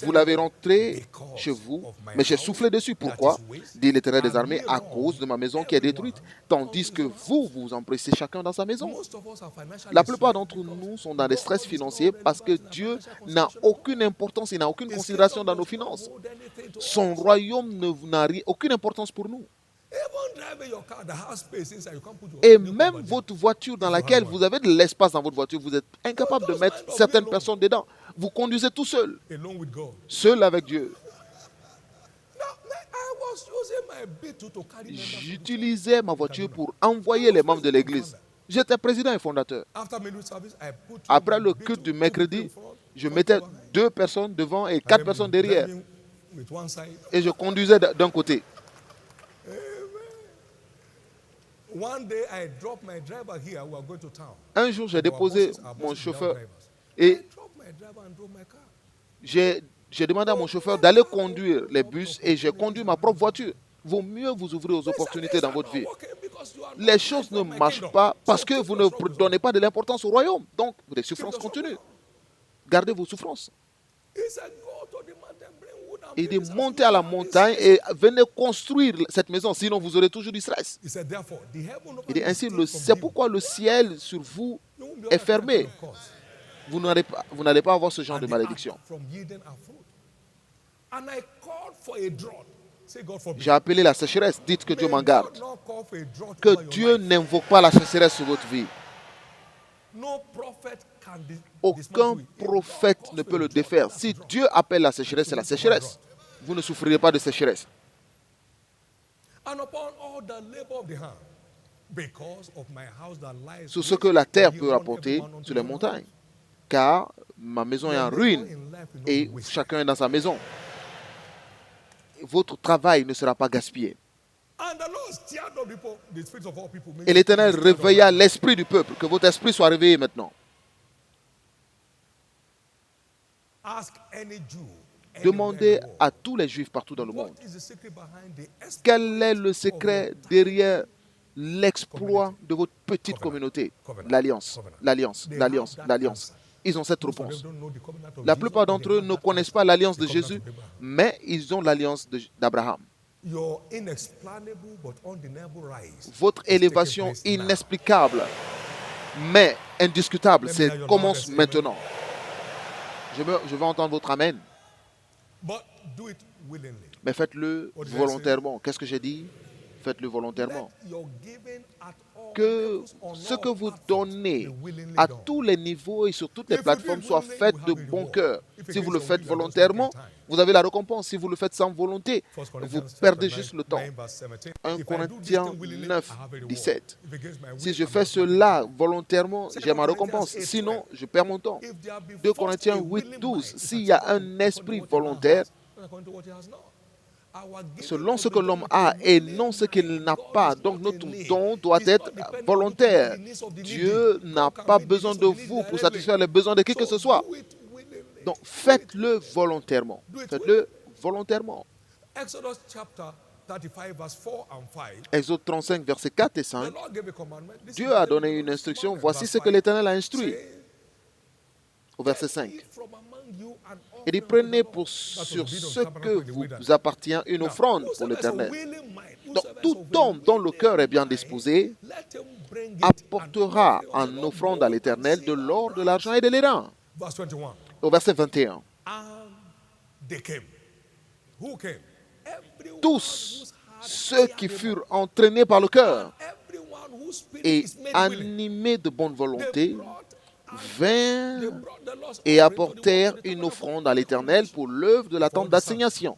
vous l'avez rentré chez vous, mais j'ai soufflé dessus. Pourquoi? Dit l'Éternel des armées, à cause de ma maison qui est détruite, tandis que vous vous empressez chacun dans sa maison. La plupart d'entre nous sont dans des stress financiers parce que Dieu n'a aucune importance, il n'a aucune considération dans nos finances. Son royaume n'a aucune importance pour nous. Et même votre voiture dans laquelle vous avez de l'espace dans votre voiture, vous êtes incapable de mettre certaines personnes dedans. Vous conduisez tout seul, seul avec Dieu. J'utilisais ma voiture pour envoyer les membres de l'église. J'étais président et fondateur. Après le culte du mercredi, je mettais 2 personnes devant et 4 personnes derrière. Et je conduisais d'un côté. Un jour, j'ai déposé mon chauffeur et j'ai demandé à mon chauffeur d'aller conduire les bus et j'ai conduit ma propre voiture. Vaut mieux vous ouvrir aux opportunités dans votre vie. Les choses ne marchent pas parce que vous ne donnez pas de l'importance au royaume. Donc, les souffrances continuent. Gardez vos souffrances. Il dit, montez à la montagne et venez construire cette maison, sinon vous aurez toujours du stress. Il dit ainsi, c'est pourquoi le ciel sur vous est fermé. Vous n'allez pas avoir ce genre de malédiction. J'ai appelé la sécheresse. Dites que Dieu m'en garde. Que Dieu n'invoque pas la sécheresse sur votre vie. Aucun prophète ne peut le défaire. Si Dieu appelle la sécheresse, c'est la sécheresse. Vous ne souffrirez pas de sécheresse. Sur ce que la terre peut rapporter sur les montagnes. Car ma maison est en ruine et chacun est dans sa maison. Votre travail ne sera pas gaspillé. Et l'Éternel réveilla l'esprit du peuple. Que votre esprit soit réveillé maintenant. Demandez à tous les Juifs partout dans le monde quel est le secret derrière l'exploit de votre petite communauté. L'alliance, l'alliance, l'alliance, l'alliance. Ils ont cette réponse. La plupart d'entre eux ne connaissent pas l'alliance de Jésus, mais ils ont l'alliance d'Abraham. Votre élévation inexplicable, mais indiscutable, commence maintenant. Je veux entendre votre amen. Mais faites-le volontairement. Qu'est-ce que j'ai dit? Faites-le volontairement. Que ce que vous donnez à tous les niveaux et sur toutes les plateformes soit fait de bon cœur. Si vous le faites volontairement, vous avez la récompense. Si vous le faites sans volonté, vous perdez juste le temps. 1 Corinthiens 9, 17. Si je fais cela volontairement, j'ai ma récompense. Sinon, je perds mon temps. 2 Corinthiens 8, 12. S'il y a un esprit volontaire, selon ce que l'homme a et non ce qu'il n'a pas. Donc notre don doit être volontaire. Dieu n'a pas besoin de vous pour satisfaire les besoins de qui que ce soit. Donc faites-le volontairement. Faites-le volontairement. Exode 35, versets 4 et 5. Dieu a donné une instruction. Voici ce que l'Éternel a instruit. Au verset 5. Il dit, prenez sur ce que vous appartient une offrande pour l'Éternel. Donc, tout homme dont le cœur est bien disposé apportera en offrande à l'Éternel de l'or, de l'argent et de l'airain. Au verset 21. Tous ceux qui furent entraînés par le cœur et animés de bonne volonté vinrent et apportèrent une offrande à l'Éternel pour l'œuvre de la tente d'assignation,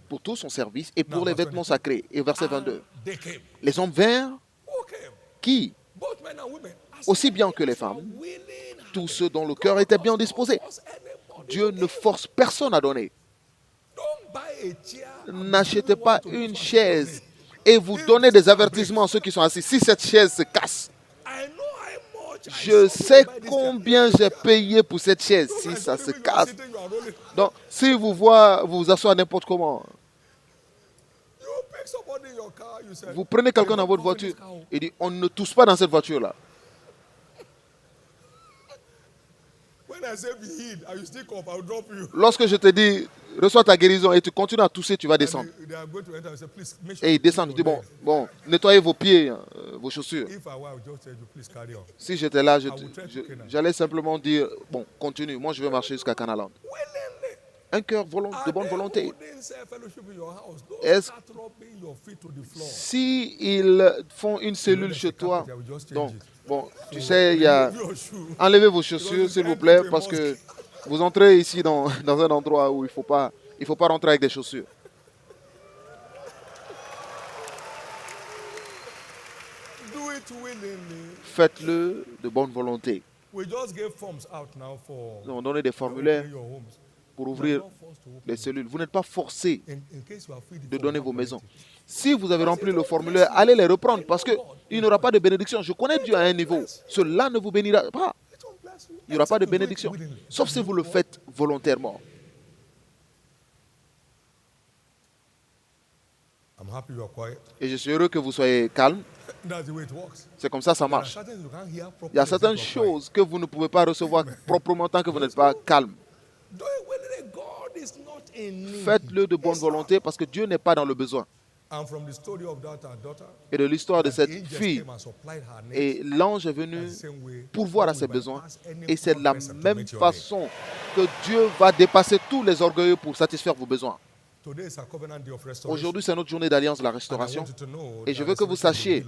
pour tout son service et pour les vêtements sacrés. Et verset 22. Les hommes vinrent, qui? Aussi bien que les femmes, tous ceux dont le cœur était bien disposé. Dieu ne force personne à donner. N'achetez pas une chaise et vous donnez des avertissements à ceux qui sont assis. Si cette chaise se casse, je sais combien j'ai payé pour cette chaise si ça se casse. Donc, si vous vous asseoir n'importe comment, vous prenez quelqu'un dans votre voiture et dit, on ne tousse pas dans cette voiture-là. Lorsque je te dis, reçois ta guérison et tu continues à tousser, tu vas descendre. Et il descend, il dit, bon, nettoyez vos pieds, vos chaussures. Si j'étais là, j'allais simplement dire, bon, continue, moi je vais marcher jusqu'à Canaland. Un cœur de bonne volonté. Si ils font une cellule chez toi, donc, bon, tu sais, enlevez vos chaussures, s'il vous plaît, parce que vous entrez ici dans un endroit où il faut pas rentrer avec des chaussures. Faites-le de bonne volonté. On donne des formulaires pour ouvrir les cellules. Vous n'êtes pas forcé de donner vos maisons. Si vous avez rempli le formulaire, allez les reprendre parce qu'il n'y aura pas de bénédiction. Je connais Dieu à un niveau. Cela ne vous bénira pas. Il n'y aura pas de bénédiction. Sauf si vous le faites volontairement. Et je suis heureux que vous soyez calme. C'est comme ça marche. Il y a certaines choses que vous ne pouvez pas recevoir proprement tant que vous n'êtes pas calme. Faites-le de bonne volonté parce que Dieu n'est pas dans le besoin. Et de l'histoire de cette fille, et l'ange est venu pourvoir à ses besoins. Et c'est de la même façon que Dieu va dépasser tous les orgueilleux pour satisfaire vos besoins. Aujourd'hui, c'est notre journée d'alliance de la restauration. Et je veux que vous sachiez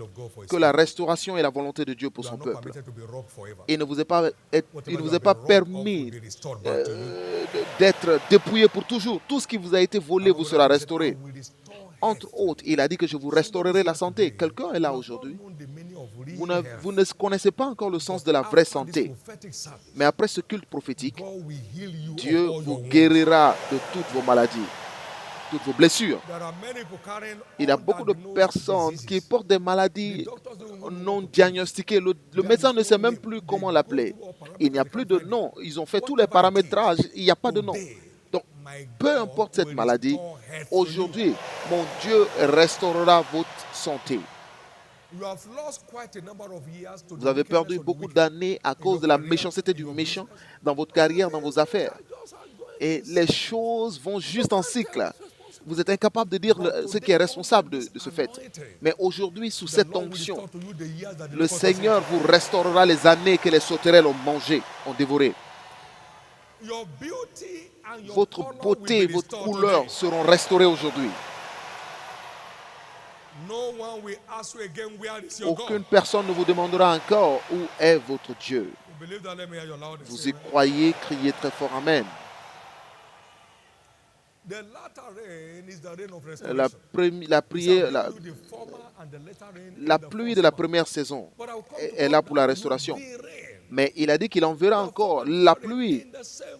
que la restauration est la volonté de Dieu pour son peuple. Il ne vous est pas permis d'être dépouillé pour toujours. Tout ce qui vous a été volé vous sera restauré. Entre autres, il a dit que je vous restaurerai la santé. Quelqu'un est là aujourd'hui. Vous ne connaissez pas encore le sens de la vraie santé. Mais après ce culte prophétique, Dieu vous guérira de toutes vos maladies, toutes vos blessures. Il y a beaucoup de personnes qui portent des maladies non diagnostiquées. Le médecin ne sait même plus comment l'appeler. Il n'y a plus de nom. Ils ont fait tous les paramétrages. Il n'y a pas de nom. Donc, peu importe cette maladie, aujourd'hui, mon Dieu restaurera votre santé. Vous avez perdu beaucoup d'années à cause de la méchanceté du méchant dans votre carrière, dans vos affaires. Et les choses vont juste en cycle. Vous êtes incapable de dire ce qui est responsable de ce fait. Mais aujourd'hui, sous cette onction, le Seigneur vous restaurera les années que les sauterelles ont mangées, ont dévorées. Votre beauté, votre couleur seront restaurées aujourd'hui. Aucune personne ne vous demandera encore où est votre Dieu. Vous y croyez, criez très fort Amen. La pluie de la première saison est là pour la restauration. Mais il a dit qu'il enverra encore la pluie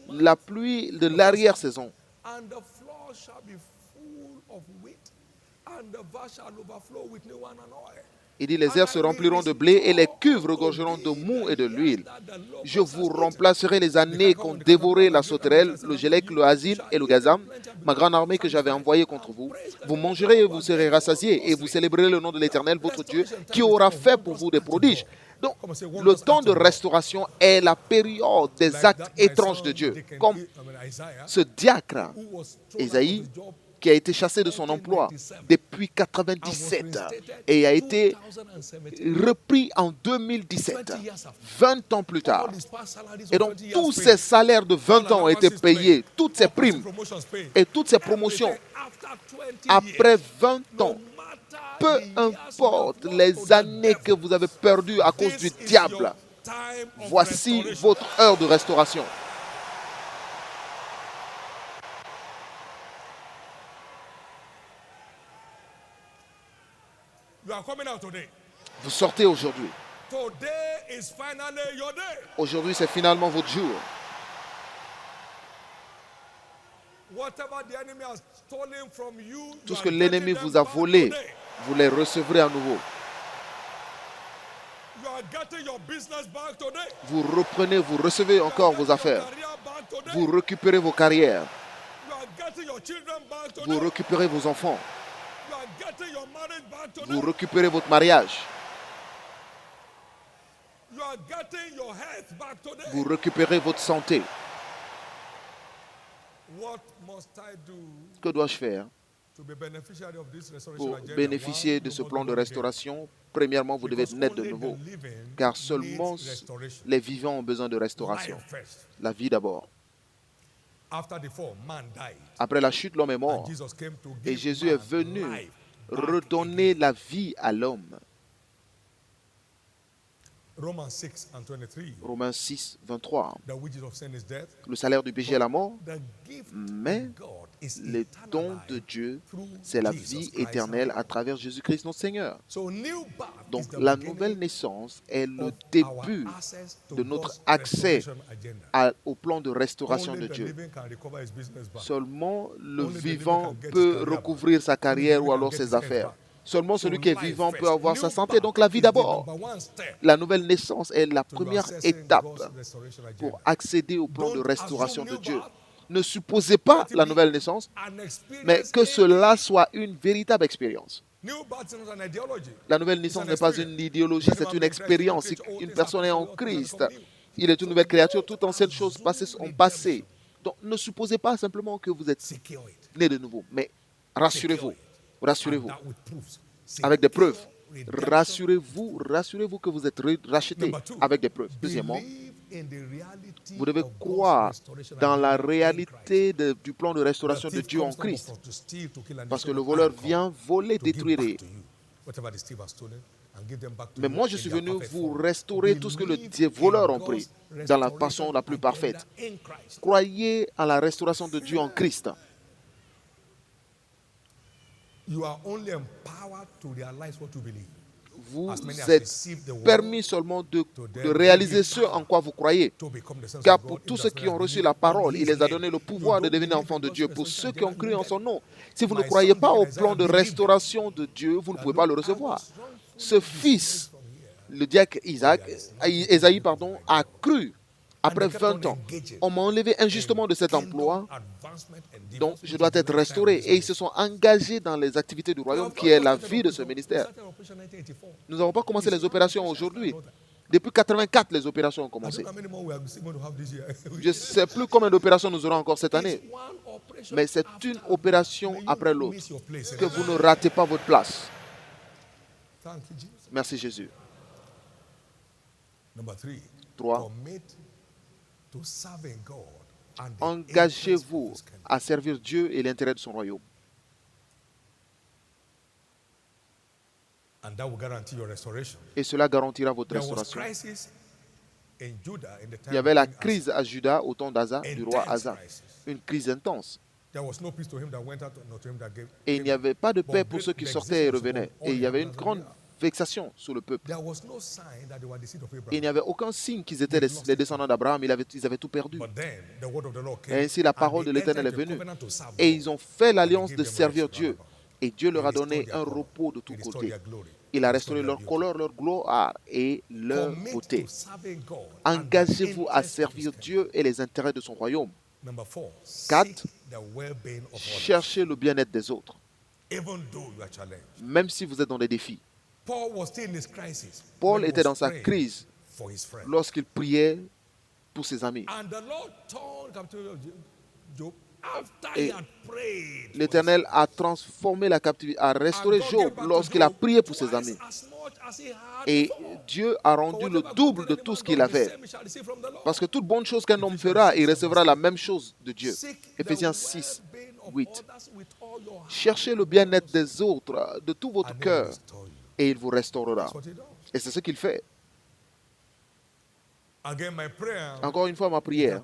de l'arrière-saison. Il dit, les airs se rempliront de blé et les cuves regorgeront de mou et de l'huile. Je vous remplacerai les années qu'ont dévoré la sauterelle, le gélec, le asile et le gazam, ma grande armée que j'avais envoyée contre vous. Vous mangerez et vous serez rassasiés et vous célébrerez le nom de l'Éternel, votre Dieu, qui aura fait pour vous des prodiges. Donc, le temps de restauration est la période des actes étranges de Dieu. Comme ce diacre, Isaïe, qui a été chassé de son emploi depuis 1997 et a été repris en 2017, 20 ans plus tard. Et donc, tous ces salaires de 20 ans ont été payés, toutes ces primes et toutes ces promotions après 20 ans. Peu importe les années que vous avez perdues à cause du diable, voici votre heure de restauration. Vous sortez aujourd'hui. Aujourd'hui, c'est finalement votre jour. Tout ce que l'ennemi vous a volé, vous les recevrez à nouveau. Vous reprenez, vous recevez encore vos affaires. Vous récupérez vos carrières. Vous récupérez vos enfants. Vous récupérez votre mariage. Vous récupérez votre santé. Que dois-je faire pour bénéficier de ce plan de restauration? Premièrement, vous devez naître de nouveau, car seulement les vivants ont besoin de restauration. La vie d'abord. Après la chute, l'homme est mort. Et Jésus est venu redonner la vie à l'homme. Romans 6 and 23. Romains 6, 23. The wages of sin is death, Le salaire du péché est la mort, the gift mais of God is le eternal don de life Dieu, through c'est la Jesus vie Christ éternelle our à Lord. travers Jésus-Christ notre Seigneur. So new birth Donc is the la beginning nouvelle naissance est le of début our access to de notre God's accès restoration agenda. au plan de restauration Only de the Dieu. living can recover his business back. Seulement le Only the living vivant can get his peut career recouvrir sa back. Only the carrière living ou can alors get ses his health affaires. back. Seulement So celui qui est life vivant first. peut avoir New sa santé. birth Donc la vie is the d'abord. number one step La nouvelle naissance est la to première accessing étape God's restoration pour agenda. accéder au plan de Don't restauration assume de new Dieu. birth. Ne supposez pas Let it la be nouvelle naissance, an mais experience que cela indeed. soit une véritable expérience. New birth is not an ideology. La nouvelle It's naissance an n'est pas experience. une idéologie, When a c'est man une be in Christ, he expérience. creates all Une things personne happen est for en you, all things Christ. become new. Il est une nouvelle créature, toutes anciennes choses Assume passées sont redemption. passées. Donc ne supposez pas simplement que vous êtes Secure it. né de nouveau, mais rassurez-vous, And rassurez-vous, that with proofs. avec des preuves. Secure redemption. Rassurez-vous que vous êtes racheté Number two, avec des preuves. Deuxièmement, believe in the reality vous devez of God's croire restoration dans la agenda in réalité Christ. du plan de The restauration de thief Dieu en comes not but Christ. for to steal, to kill, and Parce que destroy, le but I voleur am come vient voler, to give détruire. back to you whatever the thief has stolen and give them back to Mais you moi, je in suis their venu perfect vous form. restaurer tout ce que Believe les voleurs in ont pris God's dans la façon restoration la plus parfaite. agenda in Christ. Croyez à la restauration de Dieu en Christ. You are only empowered to realize what you believe. Vous As many as êtes receive the word permis seulement de réaliser ce en quoi vous croyez. to become the sons Car of pour God, tous in ceux that qui ont way, reçu believe la on parole, il his les a name. donné le You pouvoir de don't devenir believe enfants in de God's Dieu. Pour restoration ceux qui ont agenda, cru you en get son it. nom. Si vous ne My croyez son pas au Isaiah plan de believed restauration de Dieu, vous ne pouvez pas le recevoir. Ce fils, le diacre Ésaïe, a cru. Après 20 ans, on m'a enlevé injustement de cet emploi, donc je dois être restauré. Et ils se sont engagés dans les activités du royaume, qui est la vie de ce ministère. Nous n'avons pas commencé les opérations aujourd'hui. Depuis 1984, les opérations ont commencé. Je ne sais plus combien d'opérations nous aurons encore cette année. Mais c'est une opération après l'autre. Que vous ne ratez pas votre place. Merci Jésus. 3. Engagez-vous à servir Dieu et l'intérêt de son royaume. Et cela garantira votre restauration. Il y avait la crise à Juda au temps d'Asa, du roi Asa. Une crise intense. Et il n'y avait pas de paix pour ceux qui sortaient et revenaient. Et il y avait une grande vexation sur le peuple. Et il n'y avait aucun signe qu'ils étaient les descendants d'Abraham. Ils avaient tout perdu. Et ainsi la parole de l'Éternel est venue. Et ils ont fait l'alliance de servir Dieu. Et Dieu leur a donné un repos de tous côtés. Il a restauré leur couleur, leur gloire et leur beauté. Engagez-vous à servir Dieu et les intérêts de son royaume. 4. Cherchez le bien-être des autres. Même si vous êtes dans des défis. Paul était dans sa crise lorsqu'il priait pour ses amis. Et l'Éternel a transformé la captivité, a restauré Job lorsqu'il a prié pour ses amis. Et Dieu a rendu le double de tout ce qu'il avait. Parce que toute bonne chose qu'un homme fera, il recevra la même chose de Dieu. Éphésiens 6, 8. Cherchez le bien-être des autres de tout votre cœur et il vous restaurera. Et c'est ce qu'il fait. Encore une fois, ma prière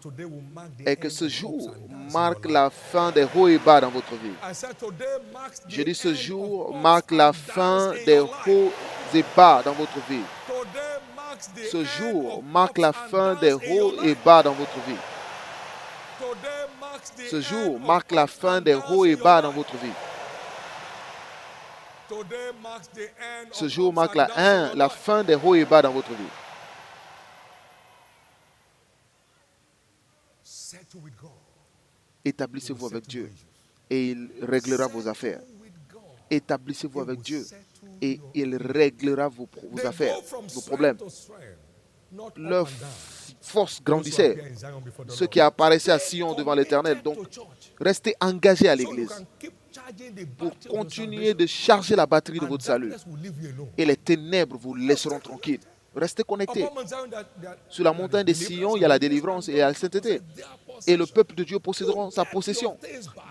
est que ce jour marque la fin des hauts et bas dans votre vie. Je dis ce jour marque la fin des hauts et bas dans votre vie. Ce jour marque la fin des hauts et bas dans votre vie. Ce jour marque la fin des hauts et bas dans votre vie. Ce jour marque la fin des hauts et bas dans votre vie. Établissez-vous avec Dieu et il réglera vos affaires. Établissez-vous avec Dieu et il réglera vos affaires, vos problèmes. Leur force grandissait. Ceux qui apparaissaient à Sion devant l'Éternel. Donc, restez engagés à l'Église pour continuer de charger la batterie de votre salut. Et les ténèbres vous laisseront tranquilles. Restez connectés. Sur la montagne des Sion, il y a la délivrance et la sainteté. Et le peuple de Dieu possédera sa possession.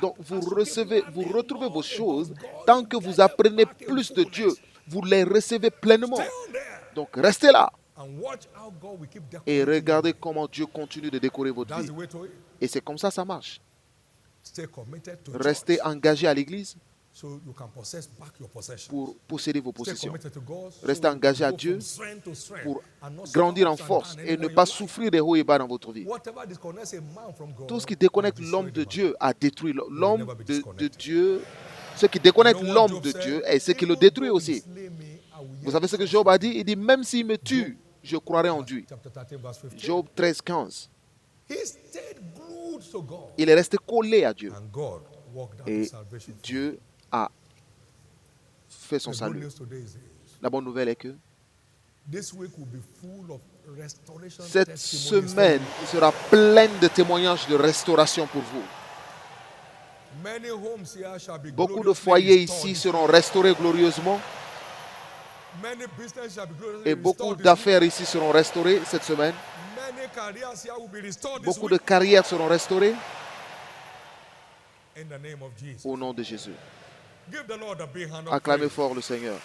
Donc, vous retrouvez vos choses. Tant que vous apprenez plus de Dieu, vous les recevez pleinement. Donc, restez là. Et regardez comment Dieu continue de décorer votre vie. Et c'est comme ça marche. Restez engagé à l'église pour posséder vos possessions. Restez engagé à Dieu pour grandir en force et ne pas souffrir des hauts et bas dans votre vie. Tout ce qui déconnecte l'homme de Dieu a détruit l'homme de Dieu. Ce qui déconnecte l'homme de Dieu est ce qui le détruit aussi. Vous savez ce que Job a dit? Il dit, même s'il me tue, je croirai en Dieu. Job 13, 15. Il est resté collé à Dieu. Et Dieu a fait son salut. La bonne nouvelle est que cette semaine sera pleine de témoignages de restauration pour vous. Beaucoup de foyers ici seront restaurés glorieusement. Et beaucoup d'affaires ici seront restaurées cette semaine. Beaucoup de carrières seront restaurées. Au nom de Jésus. Acclamez fort le Seigneur.